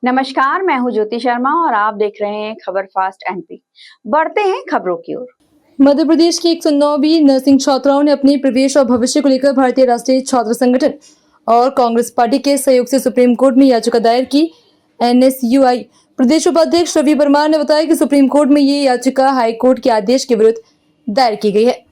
नमस्कार, मैं हूं ज्योति शर्मा और आप देख रहे हैं खबर फास्ट एमपी। बढ़ते हैं खबरों की ओर। मध्य प्रदेश की 109वीं नर्सिंग छात्राओं ने अपने प्रवेश और भविष्य को लेकर भारतीय राष्ट्रीय छात्र संगठन और कांग्रेस पार्टी के सहयोग से सुप्रीम कोर्ट में याचिका दायर की। एनएसयूआई प्रदेश उपाध्यक्ष रवि परमार ने बताया कि सुप्रीम कोर्ट में ये याचिका हाई कोर्ट के आदेश के विरुद्ध दायर की गई है,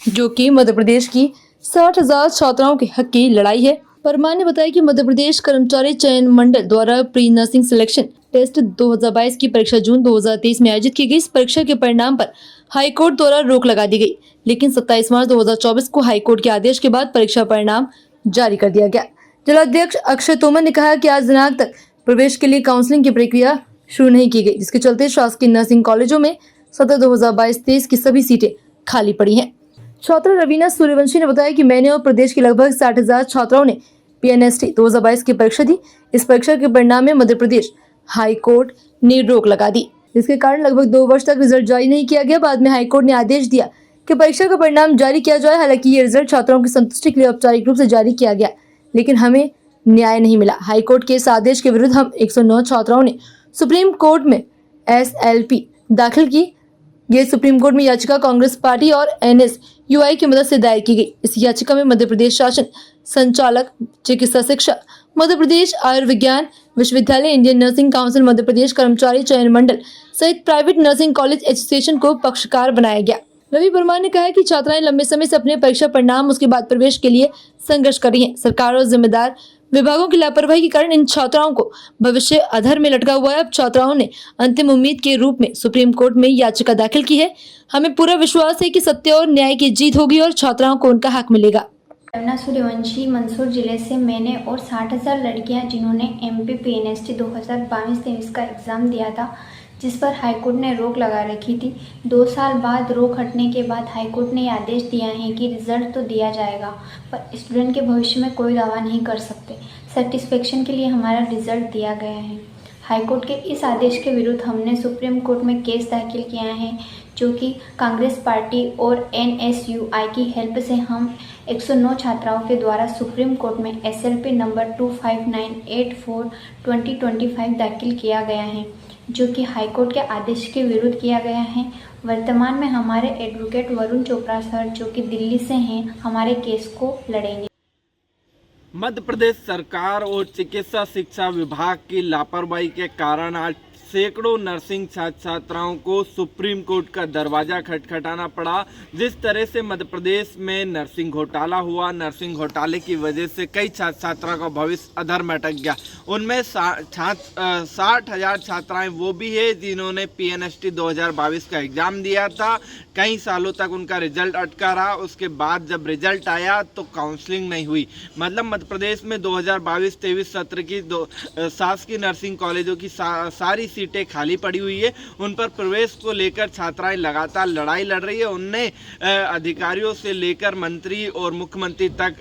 जो कि मध्य प्रदेश की 60,000 छात्राओं के हक की लड़ाई है। परमार ने बताया कि मध्य प्रदेश कर्मचारी चयन मंडल द्वारा प्री नर्सिंग सिलेक्शन टेस्ट 2022 की परीक्षा जून 2023 में आयोजित की गई। इस परीक्षा के परिणाम पर हाईकोर्ट द्वारा रोक लगा दी गई, लेकिन 27 मार्च 2024 को हाईकोर्ट के आदेश के बाद परीक्षा परिणाम जारी कर दिया गया। जिलाध्यक्ष अक्षय तोमर ने कहा कि आज दिनांक तक प्रवेश के लिए काउंसलिंग की प्रक्रिया शुरू नहीं की गई, जिसके चलते शासकीय नर्सिंग कॉलेजों में सत्र 2022-23 की सभी सीटें खाली पड़ी हैं। छात्रा रवीना सूर्यवंशी ने बताया कि मैंने और प्रदेश की लगभग 60,000 छात्राओं ने पीएनएसटी 2022 की परीक्षा दी। इस परीक्षा के परिणाम में मध्य प्रदेश हाई कोर्ट ने रोक लगा दी, जिसके कारण लगभग 2 वर्ष तक रिजल्ट जारी नहीं किया गया। बाद में हाई कोर्ट ने आदेश दिया कि परीक्षा का परिणाम जारी किया जाए। हालांकि ये रिजल्ट छात्राओं की संतुष्टि के लिए औपचारिक रूप से जारी किया गया, लेकिन हमें न्याय नहीं मिला। हाई कोर्ट के इस आदेश के विरुद्ध हम 109 छात्राओं ने सुप्रीम कोर्ट में एसएलपी दाखिल की। ये सुप्रीम कोर्ट में याचिका कांग्रेस पार्टी और एनएसयूआई की मदद से दायर की गई। इस याचिका में मध्य प्रदेश शासन संचालक चिकित्सा शिक्षा, मध्य प्रदेश आयुर्विज्ञान विश्वविद्यालय, Indian nursing council, Madhya Pradesh कर्मचारी चयन मंडल सहित प्राइवेट नर्सिंग कॉलेज एसोसिएशन को पक्षकार बनाया गया। रवि परमार ने कहा कि छात्राएं लंबे समय से अपने परीक्षा परिणाम उसके बाद प्रवेश के लिए संघर्ष कर रही हैं। सरकार और जिम्मेदार विभागों की लापरवाही के कारण इन छात्राओं को भविष्य अधर में लटका हुआ है। अब छात्राओं ने अंतिम उम्मीद के रूप में सुप्रीम कोर्ट में याचिका दाखिल की है। हमें पूरा विश्वास है कि सत्य और न्याय की जीत होगी और छात्राओं को उनका हक मिलेगा। रवीना सूर्यवंशी मंदसौर जिले से। मैंने और 60,000 लड़कियां जिन्होंने एमपी पीएनएसटी 2022-23 का एग्ज़ाम दिया था, जिस पर हाईकोर्ट ने रोक लगा रखी थी। 2 साल बाद रोक हटने के बाद हाईकोर्ट ने आदेश दिया है कि रिजल्ट तो दिया जाएगा, पर स्टूडेंट के भविष्य में कोई दावा नहीं कर सकते। सेटिस्फेक्शन के लिए हमारा रिजल्ट दिया गया है। हाईकोर्ट के इस आदेश के विरुद्ध हमने सुप्रीम कोर्ट में केस दाखिल किया है, जो कि कांग्रेस पार्टी और एनएसयूआई की हेल्प से हम 109 छात्राओं के द्वारा सुप्रीम कोर्ट में एसएलपी नंबर 25984/2025 दाखिल किया गया है, जो कि हाईकोर्ट के आदेश के विरुद्ध किया गया है। वर्तमान में हमारे एडवोकेट वरुण चोपड़ा सर, जो कि दिल्ली से हैं, हमारे केस को लड़ेंगे। मध्य प्रदेश सरकार और चिकित्सा शिक्षा विभाग की लापरवाही के कारण आज सैकड़ों नर्सिंग छात्र छात्राओं को सुप्रीम कोर्ट का दरवाजा खटखटाना पड़ा। जिस तरह से मध्य प्रदेश में नर्सिंग घोटाला हुआ, नर्सिंग घोटाले की वजह से कई छात्र छात्राओं का भविष्य अधर में अटक गया। उनमें 60,000 छात्राएं वो भी है जिन्होंने पीएनएसटी 2022 का एग्ज़ाम दिया था। कई सालों तक उनका रिजल्ट अटका रहा। उसके बाद जब रिजल्ट आया तो काउंसलिंग नहीं हुई। मतलब मध्य प्रदेश में 2022-23 सत्र की शासकीय नर्सिंग कॉलेजों की सारी सीटें खाली पड़ी हुई है। उन पर प्रवेश को लेकर छात्राएं लगातार लड़ाई लड़ रही है। उनने अधिकारियों से लेकर मंत्री और मुख्यमंत्री तक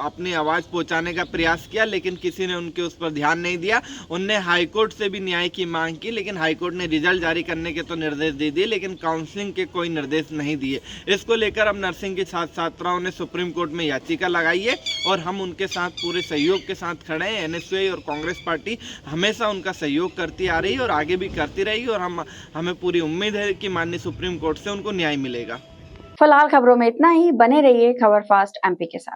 अपनी आवाज़ पहुंचाने का प्रयास किया, लेकिन किसी ने उनके उस पर ध्यान नहीं दिया। उनने हाईकोर्ट से भी न्याय की मांग की, लेकिन हाईकोर्ट ने रिजल्ट जारी करने के तो निर्देश दे दिए, लेकिन काउंसलिंग के कोई निर्देश नहीं दिए। इसको लेकर अब नर्सिंग के छात्र छात्राओं ने सुप्रीम कोर्ट में याचिका लगाई है और हम उनके साथ पूरे सहयोग के साथ खड़े हैं। एनएसयूआई और कांग्रेस पार्टी हमेशा उनका सहयोग करती आ रही और आगे भी करती रहेगी और हमें पूरी उम्मीद है कि माननीय सुप्रीम कोर्ट से उनको न्याय मिलेगा। फिलहाल खबरों में इतना ही। बने रहिए खबर फास्ट एमपी के साथ।